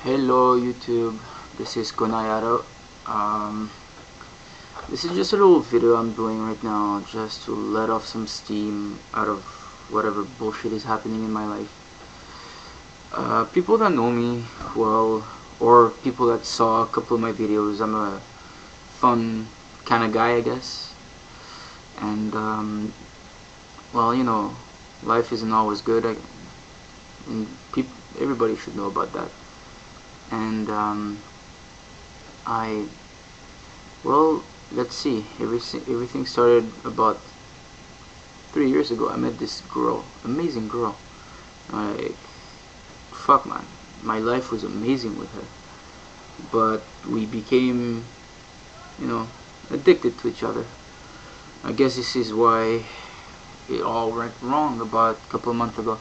Hello YouTube, this is Konayaro. Um, this is just a little video I'm doing right now just to let off some steam out of whatever bullshit is happening in my life. People that know me well, or people that saw a couple of my videos, I'm a fun kind of guy, I guess. And well, life isn't always good, and everybody should know about that. And I well, let's see. Everything started about 3 years ago. I met this girl, amazing girl. Like, fuck, man, my life was amazing with her. But we became, addicted to each other. I guess this is why it all went wrong about a couple of months ago.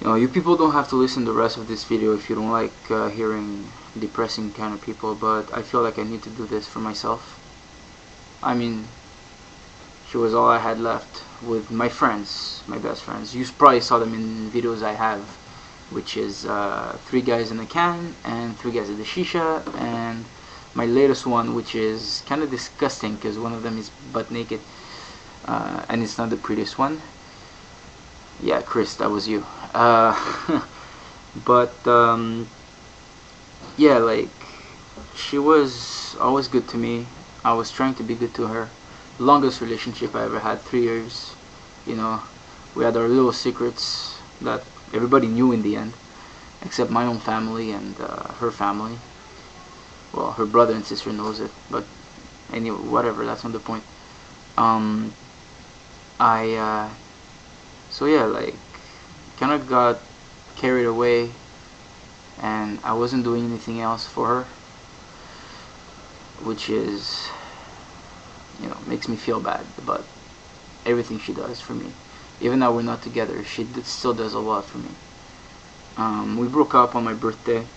You people don't have to listen to the rest of this video if you don't like hearing depressing kind of people, but I feel like I need to do this for myself. I mean, she was all I had left with my friends, my best friends. You probably saw them in videos I have, which is 3 guys in a can and 3 guys at the shisha, and my latest one, which is kind of disgusting because one of them is butt naked, and it's not the prettiest one. Yeah, Chris, that was you. But yeah, like, she was always good to me. I was trying to be good to her. Longest relationship I ever had, 3 years. We had our little secrets that everybody knew in the end, except my own family and her family. Well, her brother and sister knows it, but anyway, whatever, that's not the point. I so yeah, like, kind of got carried away, and I wasn't doing anything else for her, which is, makes me feel bad about everything she does for me. Even though we're not together, she still does a lot for me. We broke up on my birthday.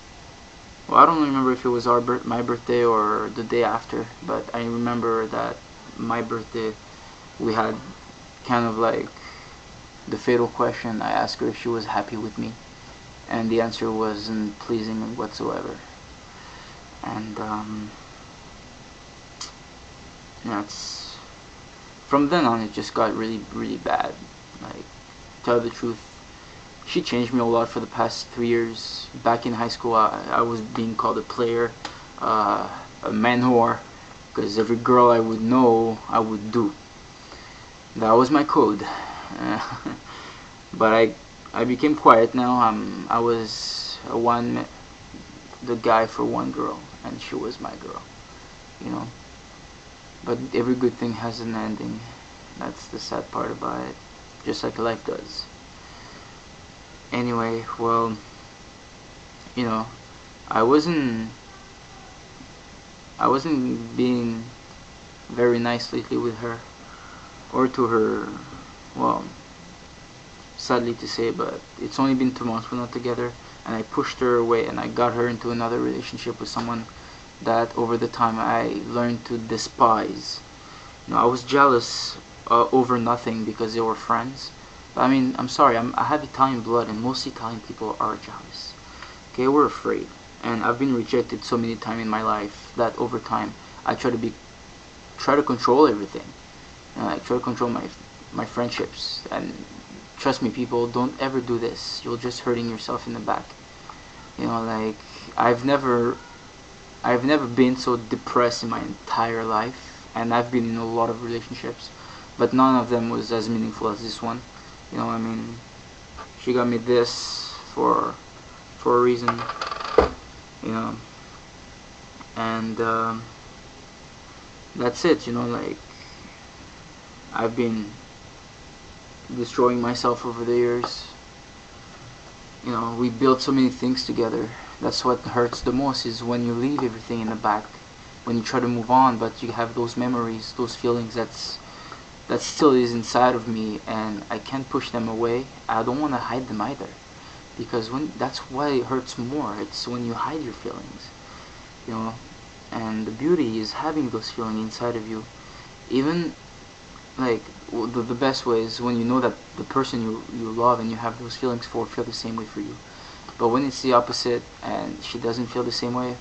Well, I don't remember if it was my birthday or the day after, but I remember that my birthday we had kind of like the fatal question. I asked her if she was happy with me, and the answer wasn't pleasing whatsoever. And it's from then on it just got really, really bad. Like, to tell the truth, she changed me a lot for the past 3 years. Back in high school, I was being called a player, a man whore, because every girl I would know, I would do. That was my code. But I became quiet now. I was the guy for one girl, and she was my girl. But every good thing has an ending. That's the sad part about it, just like life does. Anyway, well, I wasn't being very nice lately with her, or to her. Well, sadly to say, but it's only been 2 months we're not together, and I pushed her away, and I got her into another relationship with someone that over the time I learned to despise. I was jealous over nothing because they were friends. But I mean, I'm sorry, I have Italian blood, and most Italian people are jealous. Okay, we're afraid, and I've been rejected so many times in my life that over time I try to control everything. I try to control my friendships, and trust me, people, don't ever do this. You're just hurting yourself in the back. Like, I've never been so depressed in my entire life, and I've been in a lot of relationships, but none of them was as meaningful as this one. I mean, she got me this for a reason, and that's it. Like, I've been destroying myself over the years. We built so many things together. That's what hurts the most, is when you leave everything in the back, when you try to move on, but you have those memories, those feelings that still is inside of me, and I can't push them away. I don't want to hide them either, because that's why it hurts more. It's when you hide your feelings, and the beauty is having those feelings inside of you. Even, like, the best way is when you know that the person you love and you have those feelings for feel the same way for you. But when it's the opposite and she doesn't feel the same way,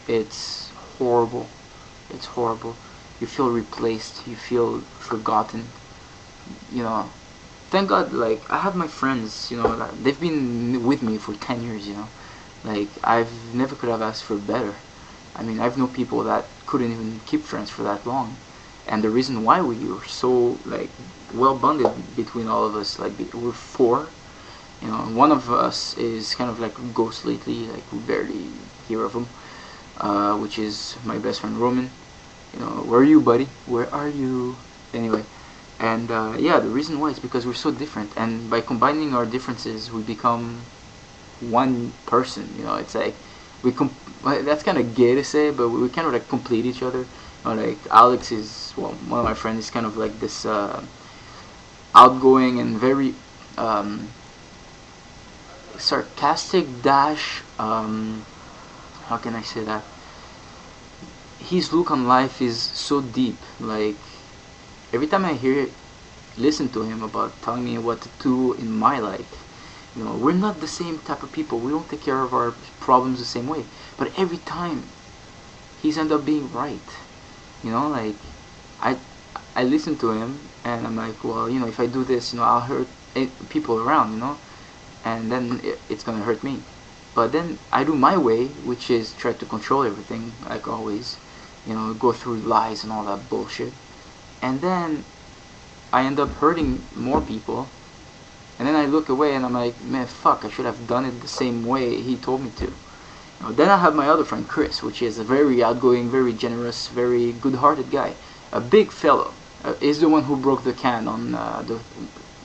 it's horrible. It's horrible. You feel replaced. You feel forgotten. You know. Thank God, like I have my friends. You know, like, they've been with me for 10 years. You know, like I've never could have asked for better. I mean, I've known people that couldn't even keep friends for that long, and the reason why we were so like well bonded between all of us, like we're four. You know, one of us is kind of like a ghost lately. Like we barely hear of him, which is my best friend Roman. You know, where are you, buddy? Where are you? Anyway, and yeah, the reason why is because we're so different, and by combining our differences, we become one person. You know, it's like that's kind of gay to say, but we kind of like complete each other. You know, like Alex is one of my friends is kind of like this outgoing and very sarcastic dash. How can I say that? His look on life is so deep. Like every time I listen to him about telling me what to do in my life, you know, we're not the same type of people. We don't take care of our problems the same way. But every time, he's end up being right. You know, like I I listen to him and I'm like, well, you know, if I do this, you know, I'll hurt people around, you know, and then it's gonna hurt me. But then I do my way, which is try to control everything, like always, you know, go through lies and all that bullshit, and then I end up hurting more people, and then I look away and I'm like, man, fuck, I should have done it the same way he told me to. You know, then I have my other friend Chris, which is a very outgoing, very generous, very good-hearted guy, a big fellow. Is the one who broke the can on the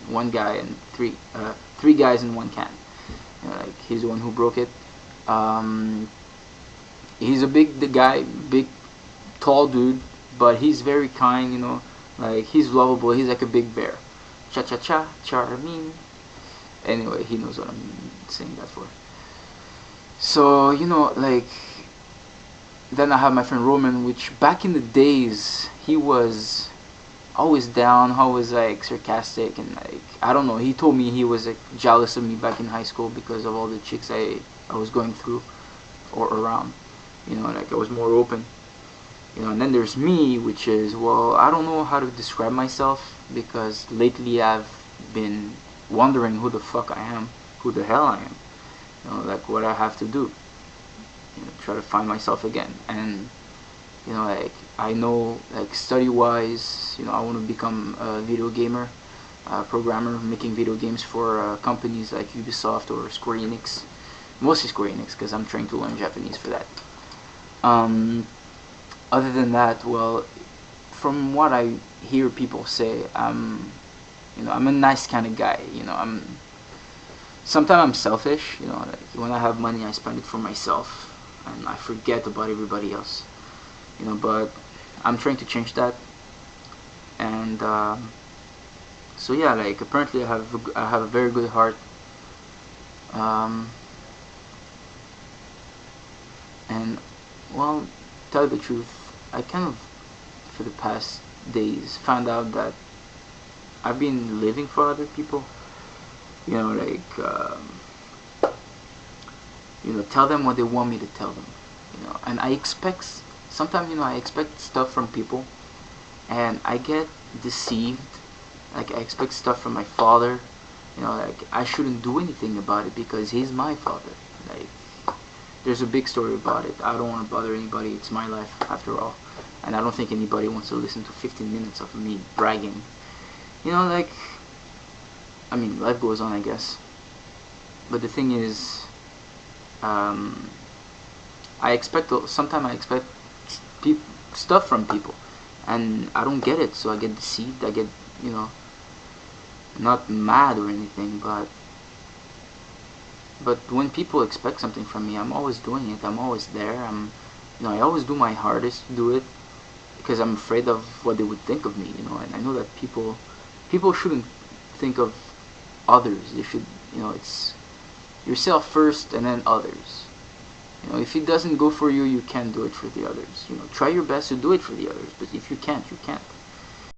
one guy and three guys in one can. You know, like he's the one who broke it. Um, he's a big guy, big tall dude, but he's very kind. You know, like he's lovable. He's like a big bear. Cha cha cha, charming. Anyway, he knows what I'm saying that for. So you know, like then I have my friend Roman, which back in the days he was always down, always like sarcastic and like I don't know. He told me he was like jealous of me back in high school because of all the chicks I was going through or around. You know, like I was more open. You know, and then there's me, which is well, I don't know how to describe myself because lately I've been wondering who the fuck I am, who the hell I am. You know, like what I have to do. You know, try to find myself again and you know, like I know like study wise, you know, I want to become a video gamer, programmer, making video games for companies like Ubisoft or Square Enix, mostly Square Enix because I'm trying to learn Japanese for that. um, Other than that, well, from what I hear people say, you know, I'm a nice kind of guy. You know, sometimes I'm selfish. You know, like when I have money, I spend it for myself, and I forget about everybody else. You know, but I'm trying to change that, and so yeah, like apparently I have a very good heart, um, and well, tell you the truth, I kind of for the past days found out that I've been living for other people. You know, like you know, tell them what they want me to tell them. You know, and I expect sometimes, you know, I expect stuff from people, and I get deceived. Like I expect stuff from my father. You know, like I shouldn't do anything about it because he's my father. Like there's a big story about it. I don't want to bother anybody. It's my life after all, and I don't think anybody wants to listen to 15 minutes of me bragging. You know, like I mean, life goes on, I guess. But the thing is, um, sometimes I expect stuff from people, and I don't get it, so I get deceived. I get, you know, not mad or anything, but when people expect something from me, I'm always doing it. I'm always there. You know, I always do my hardest to do it because I'm afraid of what they would think of me. You know, and I know that people shouldn't think of others. They should, you know, it's yourself first and then others. You know, if it doesn't go for you, you can't do it for the others. You know, try your best to do it for the others, but if you can't, you can't.